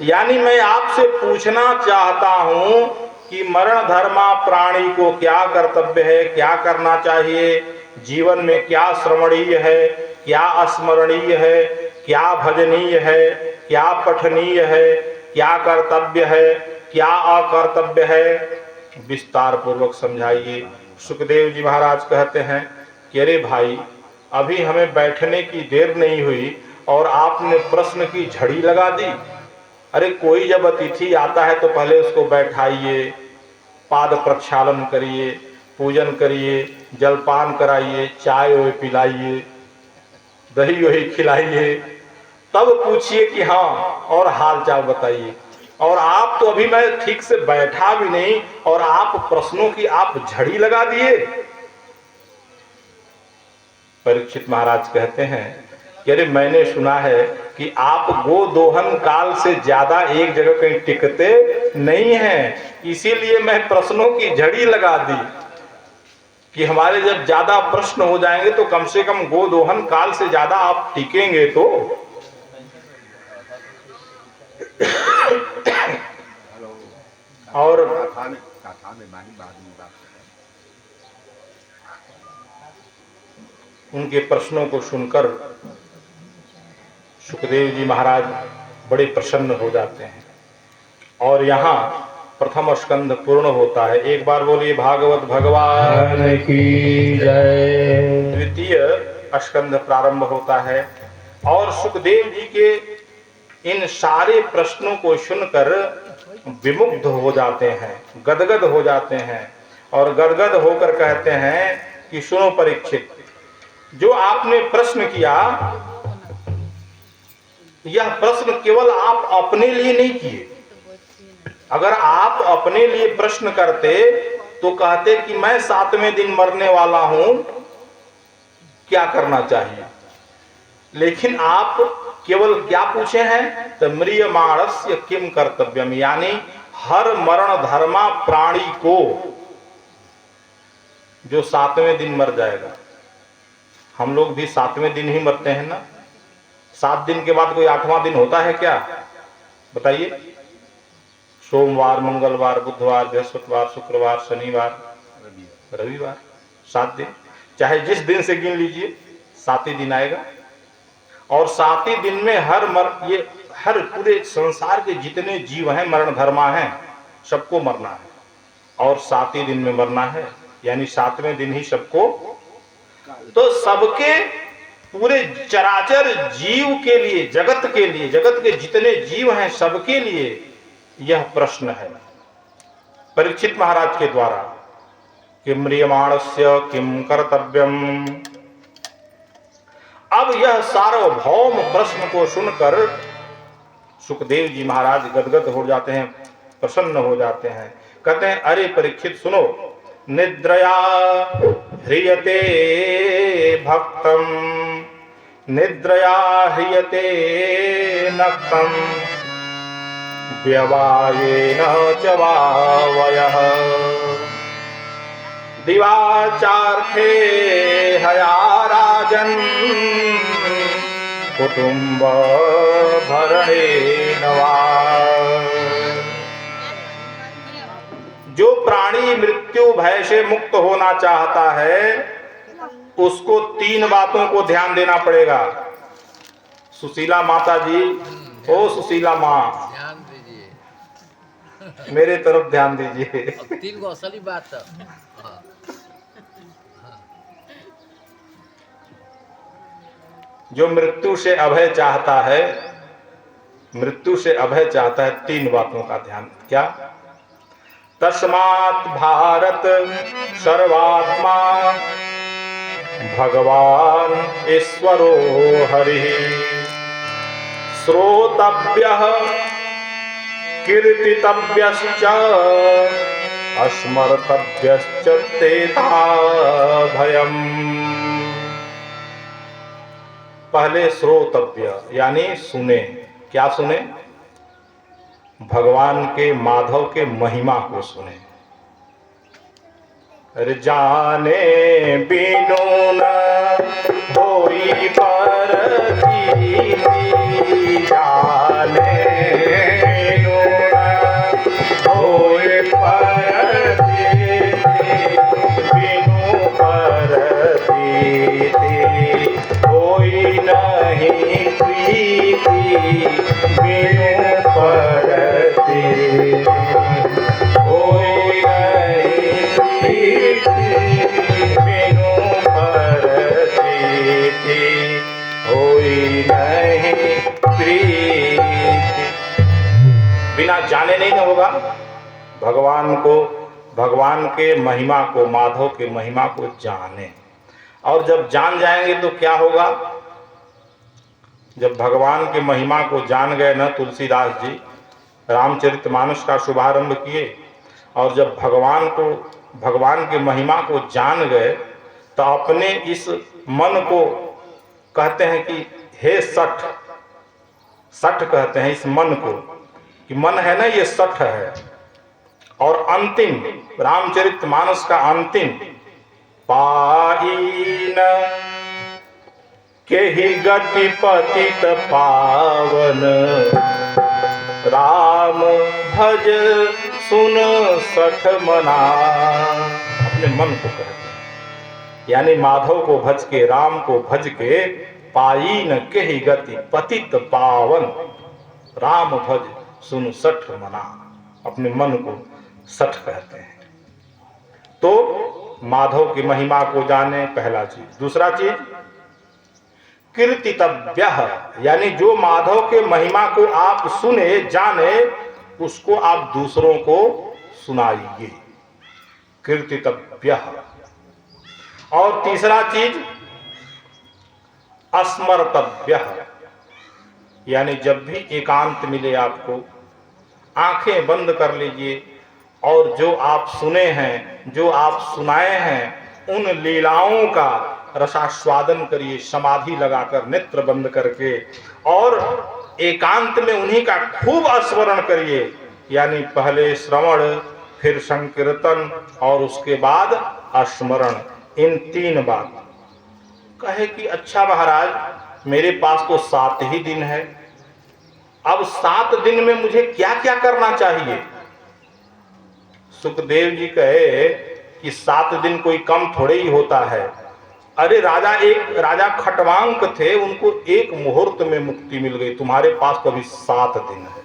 यानी मैं आपसे पूछना चाहता हूं कि मरण धर्मा प्राणी को क्या कर्तव्य है, क्या करना चाहिए, जीवन में क्या श्रवणीय है, क्या अस्मरणीय है, क्या भजनीय है, क्या पठनीय है, क्या कर्तव्य है, क्या अकर्तव्य है, विस्तार पूर्वक समझाइए। सुखदेव जी महाराज कहते हैं कि अरे भाई, अभी हमें बैठने की देर नहीं हुई और आपने प्रश्न की झड़ी लगा दी। अरे कोई जब अतिथि आता है तो पहले उसको बैठाइए, पाद प्रक्षालन करिए, पूजन करिए, जलपान कराइए, चाय वही पिलाइए, दही वही खिलाइए, तब पूछिए कि हाँ और हाल चाल बताइए। और आप तो अभी मैं ठीक से बैठा भी नहीं और आप प्रश्नों की आप झड़ी लगा दिए। परीक्षित महाराज कहते हैं कि अरे मैंने सुना है कि आप गो दोहन काल से ज्यादा एक जगह कहीं टिकते नहीं हैं, इसीलिए मैं प्रश्नों की झड़ी लगा दी कि हमारे जब ज्यादा प्रश्न हो जाएंगे तो कम से कम गो दोहन काल से ज्यादा आप टिकेंगे तो। और उनके प्रश्नों को सुनकर सुखदेव जी महाराज बड़े प्रसन्न हो जाते हैं। और यहाँ प्रथम स्कंद पूर्ण होता है। एक बार बोलिए भागवत भगवान की जय। द्वितीय स्कंद प्रारंभ होता है और सुखदेव जी के इन सारे प्रश्नों को सुनकर विमुग्ध हो जाते हैं, गदगद हो जाते हैं और गदगद होकर कहते हैं कि सुनो परीक्षित, जो आपने प्रश्न किया, यह प्रश्न केवल आप अपने लिए नहीं किए। अगर आप अपने लिए प्रश्न करते तो कहते कि मैं 7वें दिन मरने वाला हूं, क्या करना चाहिए। लेकिन आप केवल क्या पूछे हैं, तो म्रियमाणस्य किम कर्तव्यम, यानी हर मरण धर्मा प्राणी को जो 7वें दिन मर जाएगा। हम लोग भी 7वें दिन ही मरते हैं ना। 7 दिन के बाद कोई 8वां दिन होता है क्या, बताइए। सोमवार, मंगलवार, बुधवार, बृहस्पतिवार, शुक्रवार, शनिवार, रविवार, 7 दिन। चाहे जिस दिन से गिन लीजिए 7 ही दिन आएगा। और 7 ही दिन में ये हर पूरे संसार के जितने जीव हैं, मरण धर्मा हैं, सबको मरना है और 7 ही दिन में मरना है, यानी 7वें दिन ही सबको। तो सबके पूरे चराचर जीव के लिए, जगत के लिए, जगत के जितने जीव हैं सबके लिए यह प्रश्न है परीक्षित महाराज के द्वारा कि म्रियमाणस्य किम कर्तव्यम। अब यह सार्वभौम प्रश्न को सुनकर सुखदेव जी महाराज गदगद हो जाते हैं, प्रसन्न हो जाते हैं। कहते हैं, अरे परीक्षित सुनो, निद्रया ह्रियते भक्तम, निद्रया ह्रियते नक्तम, व्यवायेन च वावयः, दिवाचार्थे हया राजन्, कुटुंब भरणेन वा। जो प्राणी मृत्यु भय से मुक्त होना चाहता है उसको 3 बातों को ध्यान देना पड़ेगा। सुशीला माता जी, ओ सुशीला माँ, ध्यान दीजिए, मेरे तरफ ध्यान दीजिए। अब 3 गो असली बात है। हाँ, जो मृत्यु से अभय चाहता है, मृत्यु से अभय चाहता है, 3 बातों का ध्यान। क्या? तस्मात् भारत सर्वात्मा भगवान ईश्वरो हरि श्रोतव्यः कीर्तितव्यश्च स्मर्तव्यश्च तेथा भयम्। पहले श्रोतव्य यानी सुने। क्या सुने? भगवान के माधव के महिमा को सुने। अरे जाने बिनु न होई परतीति, जाने बिनु न होई परतीति, बिनु परतीति होई नहीं प्रीति, बिनु परतीति होई नहीं प्रीति, बिनु परतीति होई नहीं प्रीति। बिना जाने नहीं ना होगा। भगवान को, भगवान के महिमा को, माधव के महिमा को जाने। और जब जान जाएंगे तो क्या होगा? जब भगवान के महिमा को जान गए ना तुलसीदास जी, रामचरितमानस का शुभारंभ किए, और जब भगवान के महिमा को जान गए तो अपने इस मन को कहते हैं कि हे सठ, सठ कहते हैं इस मन को, कि मन है ना ये सठ है। और अंतिम रामचरितमानस का अंतिम पाइन के ही गति पतित पावन, राम भज सुन सठ मना। अपने मन को कहते हैं, यानी माधव को भज के, राम को भज के, पाइन के ही गति पतित पावन, राम भज सुन सठ मना। अपने मन को सठ कहते हैं। तो माधव की महिमा को जाने, पहला चीज। दूसरा चीज कीर्तितव्यः, यानी जो माधव के महिमा को आप सुने जाने उसको आप दूसरों को सुनाइए, कीर्तितव्यः। और तीसरा चीज स्मर्तव्यः, यानी जब भी एकांत मिले आपको, आंखें बंद कर लीजिए और जो आप सुने हैं, जो आप सुनाए हैं, उन लीलाओं का रसास्वादन करिए, समाधि लगाकर, नेत्र बंद करके, और एकांत में उन्हीं का खूब स्मरण करिए। यानी पहले श्रवण, फिर संकीर्तन और उसके बाद स्मरण। इन 3 बात। कहे कि अच्छा महाराज मेरे पास तो 7 ही दिन है, अब 7 दिन में मुझे क्या क्या करना चाहिए? सुखदेव जी कहे कि 7 दिन कोई कम थोड़े ही होता है। अरे राजा खटवांक थे, उनको 1 मुहूर्त में मुक्ति मिल गई, तुम्हारे पास तो अभी 7 दिन है।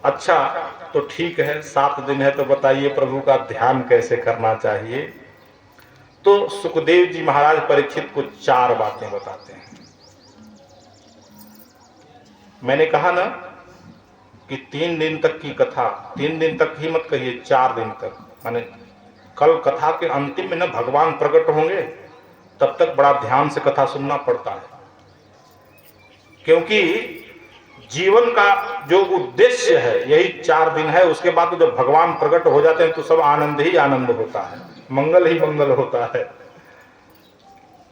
अच्छा तो ठीक है, 7 दिन है, तो बताइए प्रभु का ध्यान कैसे करना चाहिए? तो सुखदेव जी महाराज परीक्षित को 4 बातें बताते हैं। मैंने कहा ना कि 3 दिन तक की कथा, 3 दिन तक ही मत कहिए, 4 दिन तक। माने कल कथा के अंतिम में ना भगवान प्रकट होंगे, तब तक बड़ा ध्यान से कथा सुनना पड़ता है, क्योंकि जीवन का जो उद्देश्य है यही 4 दिन है। उसके बाद तो जब भगवान प्रकट हो जाते हैं तो सब आनंद ही आनंद होता है, मंगल ही मंगल होता है।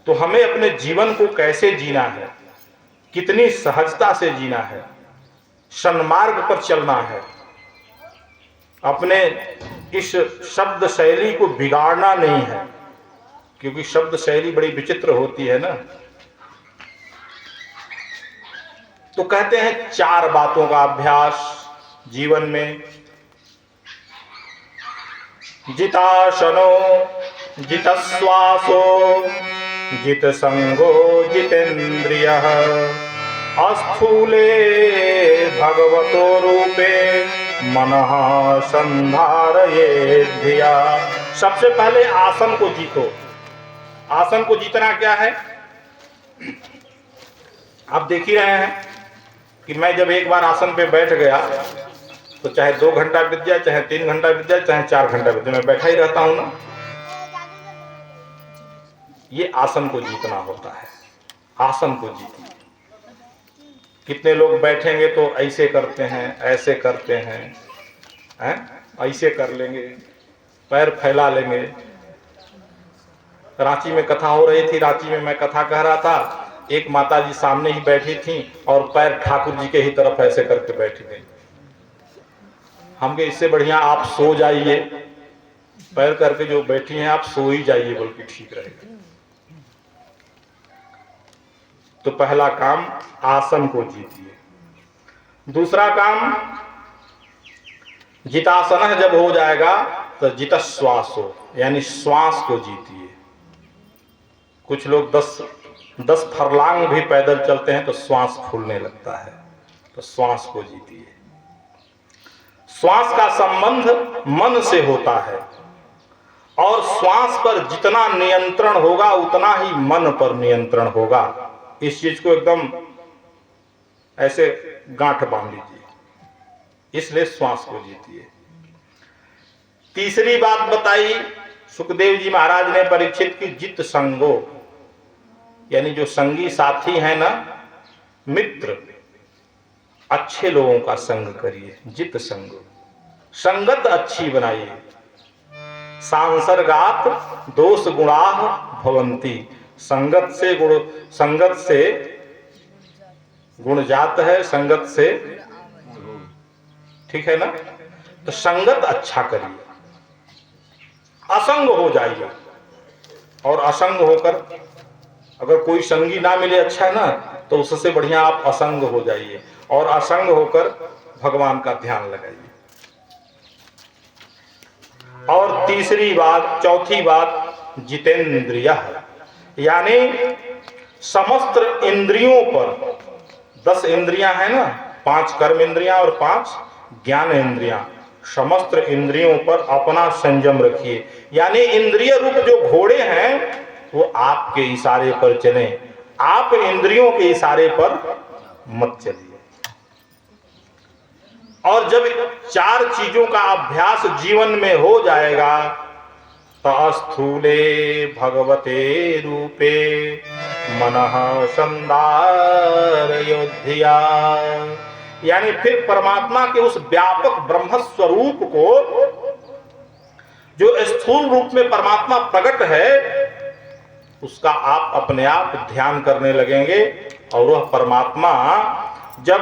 तो हमें अपने जीवन को कैसे जीना है, कितनी सहजता से जीना है, सन्मार्ग पर चलना है, अपने इस शब्द शैली को बिगाड़ना नहीं है, क्योंकि शब्द शैली बड़ी विचित्र होती है ना। तो कहते हैं 4 बातों का अभ्यास जीवन में जिताशनो जितश्वासो जितसंगो जितेन्द्रियः अस्थूले भगवतो रूपे मनः संधारयेत् धिया। सबसे पहले आसन को जीतो। आसन को जीतना क्या है? आप देख ही रहे हैं कि मैं जब एक बार आसन पे बैठ गया तो चाहे 2 घंटा बीत जाए, चाहे 3 घंटा बीत जाए, चाहे 4 घंटा बीत जाए, मैं बैठा ही रहता हूं ना। ये आसन को जीतना होता है। आसन को जीतिए। कितने लोग बैठेंगे तो ऐसे करते हैं, ऐसे करते हैं, ऐसे कर लेंगे, पैर फैला लेंगे। रांची में कथा हो रही थी, रांची में मैं कथा कह रहा था, एक माता जी सामने ही बैठी थी और पैर ठाकुर जी के ही तरफ ऐसे करके बैठी गई। हमके इससे बढ़िया आप सो जाइए, पैर करके जो बैठी हैं आप सो ही जाइए, बल्कि ठीक रहेगा। तो पहला काम आसन को जीतिए। दूसरा काम जितासन जब हो जाएगा तो जितश्वास हो, यानी श्वास को जीतिए। कुछ लोग 10 फरलांग भी पैदल चलते हैं तो श्वास फूलने लगता है, तो श्वास को जीतिए। श्वास का संबंध मन से होता है और श्वास पर जितना नियंत्रण होगा उतना ही मन पर नियंत्रण होगा। इस चीज को एकदम ऐसे गांठ बांध लीजिए, इसलिए श्वास को जीतिए। तीसरी बात बताई सुखदेव जी महाराज ने परीक्षित की, जित संगो, यानी जो संगी साथी है ना, मित्र, अच्छे लोगों का संग करिए। जित संगो, संगत अच्छी बनाइए। सांसर्गात दोष गुणाः भवन्ति, संगत से गुण जात है, संगत से, ठीक है ना। तो संगत अच्छा करिए, असंग हो जाइए। और असंग होकर अगर कोई संगी ना मिले अच्छा है ना, तो उससे बढ़िया आप असंग हो जाइए और असंग होकर भगवान का ध्यान लगाइए। और तीसरी बात, चौथी बात, जितेंद्रिय, यानी समस्त इंद्रियों पर, 10 इंद्रियां है ना, 5 कर्म इंद्रियां और 5 ज्ञान इंद्रियां, समस्त इंद्रियों पर अपना संयम रखिए। यानी इंद्रिय रूप जो घोड़े हैं वो आपके इशारे पर चले, आप इंद्रियों के इशारे पर मत चलिए। और जब 4 चीजों का अभ्यास जीवन में हो जाएगा तो स्थूले भगवते रूपे मनः संधारयेद्धिया, यानी फिर परमात्मा के उस व्यापक ब्रह्म स्वरूप को, जो स्थूल रूप में परमात्मा प्रकट है, उसका आप अपने आप ध्यान करने लगेंगे। और वह परमात्मा जब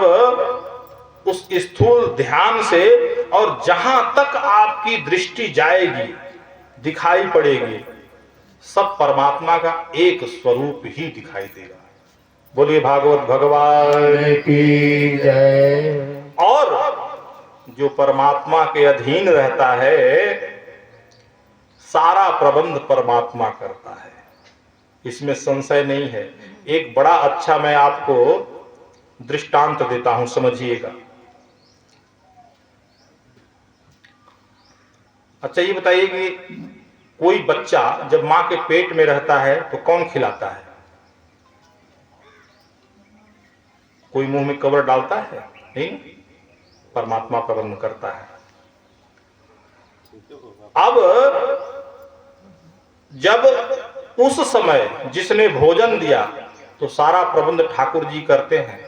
उस स्थूल ध्यान से, और जहां तक आपकी दृष्टि जाएगी, दिखाई पड़ेगी, सब परमात्मा का एक स्वरूप ही दिखाई देगा। बोलिए भागवत भगवान की जय। और जो परमात्मा के अधीन रहता है, सारा प्रबंध परमात्मा करता है, इसमें संशय नहीं है। एक बड़ा अच्छा मैं आपको दृष्टांत देता हूं, समझिएगा। अच्छा ये बताइए कि कोई बच्चा जब मां के पेट में रहता है तो कौन खिलाता है? कोई मुंह में कवर डालता है? नहीं, परमात्मा प्रबंध करता है। अब जब उस समय जिसने भोजन दिया तो सारा प्रबंध ठाकुर जी करते हैं।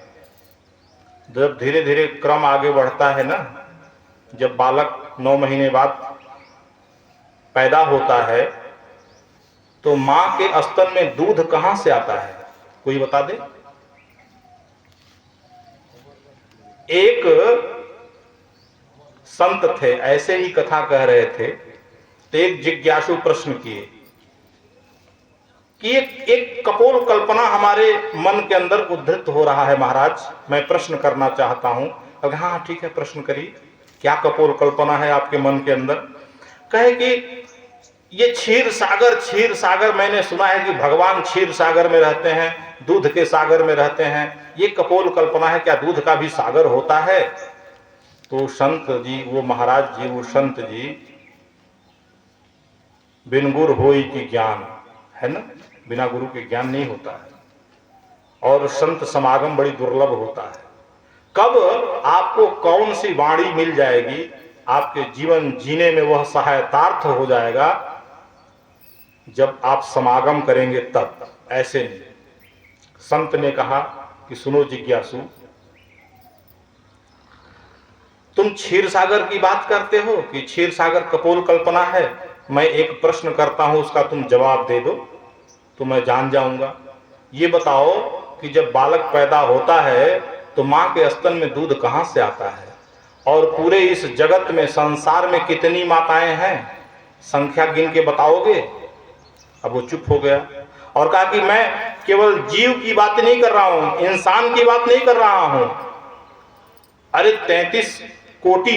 जब धीरे धीरे क्रम आगे बढ़ता है ना, जब बालक 9 महीने बाद पैदा होता है तो मां के स्तन में दूध कहां से आता है? कोई बता दे। एक संत थे, ऐसे ही कथा कह रहे थे, तो एक जिज्ञासु प्रश्न किए कि एक कपोल कल्पना हमारे मन के अंदर उद्धृत हो रहा है महाराज, मैं प्रश्न करना चाहता हूं। अब हाँ ठीक है, प्रश्न करिए। क्या कपोल कल्पना है आपके मन के अंदर? कहे कि ये क्षीर सागर मैंने सुना है कि भगवान क्षीर सागर में रहते हैं, दूध के सागर में रहते हैं, ये कपोल कल्पना है, क्या दूध का भी सागर होता है? तो संत जी, वो महाराज जी, वो संत जी, बिन गुर होई की ज्ञान है ना, बिना गुरु के ज्ञान नहीं होता है, और संत समागम बड़ी दुर्लभ होता है। कब आपको कौन सी वाणी मिल जाएगी, आपके जीवन जीने में वह सहायतार्थ हो जाएगा, जब आप समागम करेंगे तब। ऐसे नहीं। संत ने कहा कि सुनो जिज्ञासु, तुम क्षीर सागर की बात करते हो कि क्षीर सागर कपोल कल्पना है। मैं एक प्रश्न करता हूं, उसका तुम जवाब दे दो तो मैं जान जाऊंगा। ये बताओ कि जब बालक पैदा होता है तो मां के स्तन में दूध कहां से आता है? और पूरे इस जगत में, संसार में कितनी माताएं हैं, संख्या गिन के बताओगे? अब वो चुप हो गया और कहा कि मैं केवल जीव की बात नहीं कर रहा हूं, इंसान की बात नहीं कर रहा हूं। अरे 33 कोटि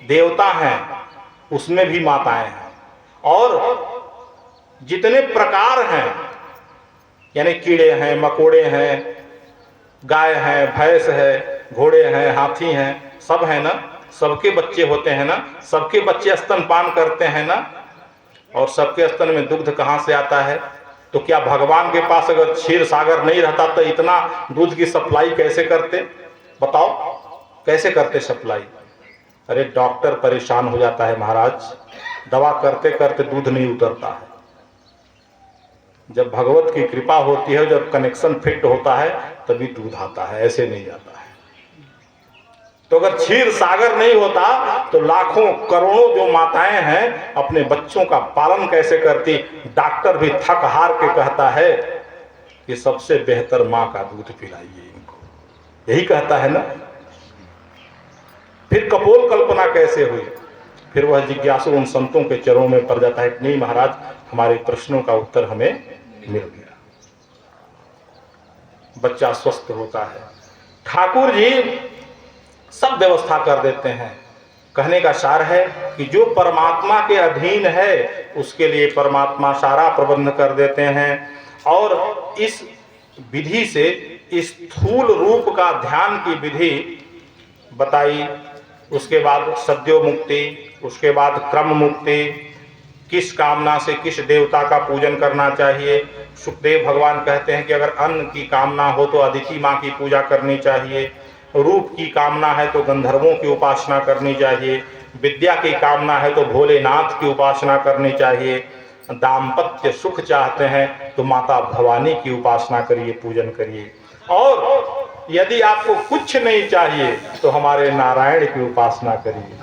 देवता हैं, उसमें भी माताएं हैं, और जितने प्रकार हैं, यानी कीड़े हैं, मकोड़े हैं, गाय है, भैंस है, घोड़े हैं, हाथी हैं, सब है ना, सबके बच्चे होते हैं ना, सबके बच्चे स्तनपान करते हैं ना, और सबके स्तन में दुग्ध कहां से आता है? तो क्या भगवान के पास अगर क्षीर सागर नहीं रहता तो इतना दूध की सप्लाई कैसे करते? बताओ कैसे करते सप्लाई? अरे डॉक्टर परेशान हो जाता है महाराज, दवा करते करते दूध नहीं उतरता है। जब भगवत की कृपा होती है, जब कनेक्शन फिट होता है, तभी दूध आता है, ऐसे नहीं जाता है। तो अगर क्षीर सागर नहीं होता तो लाखों करोड़ों जो माताएं हैं अपने बच्चों का पालन कैसे करती? डॉक्टर भी थक हार के कहता है कि सबसे बेहतर मां का दूध पिलाइए इनको, यही कहता है ना। फिर कपोल कल्पना कैसे हुई? फिर वह जिज्ञासु उन संतों के चरणों में पड़ जाता है, नहीं महाराज, हमारे प्रश्नों का उत्तर हमें मिल गया। बच्चा स्वस्थ होता है, ठाकुर जी सब व्यवस्था कर देते हैं। कहने का सार है कि जो परमात्मा के अधीन है उसके लिए परमात्मा सारा प्रबंध कर देते हैं। और इस विधि से, इस स्थूल रूप का ध्यान की विधि बताई, उसके बाद सद्यो मुक्ति, उसके बाद क्रम मुक्ति, किस कामना से किस देवता का पूजन करना चाहिए। सुखदेव भगवान कहते हैं कि अगर अन्न की कामना हो तो अदिति माँ की पूजा करनी चाहिए, रूप की कामना है तो गंधर्वों की उपासना करनी चाहिए, विद्या की कामना है तो भोलेनाथ की उपासना करनी चाहिए, दाम्पत्य सुख चाहते हैं तो माता भवानी की उपासना करिए, पूजन करिए, और यदि आपको कुछ नहीं चाहिए तो हमारे नारायण की उपासना करिए।